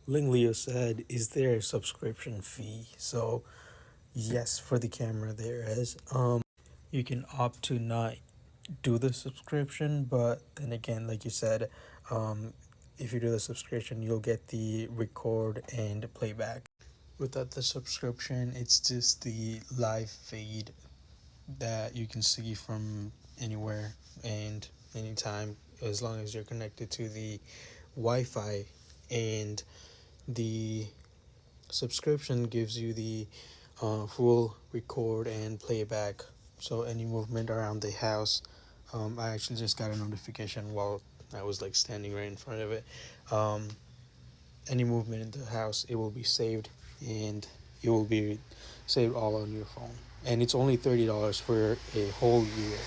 Lingleo said, "Is there a subscription fee?" So yes, for the camera there is. You can opt to not do the subscription, but then again, like you said, um, if you do the subscription, you'll get the record and playback. Without the subscription, it's just the live feed that you can see from anywhere and anytime, as long as you're connected to the Wi-Fi. And the subscription gives you the full record and playback. So any movement around the house, I actually just got a notification while I was like standing right in front of it. Um, any movement in the house, it will be saved, and it will be saved all on your phone. And it's only $30 for a whole year.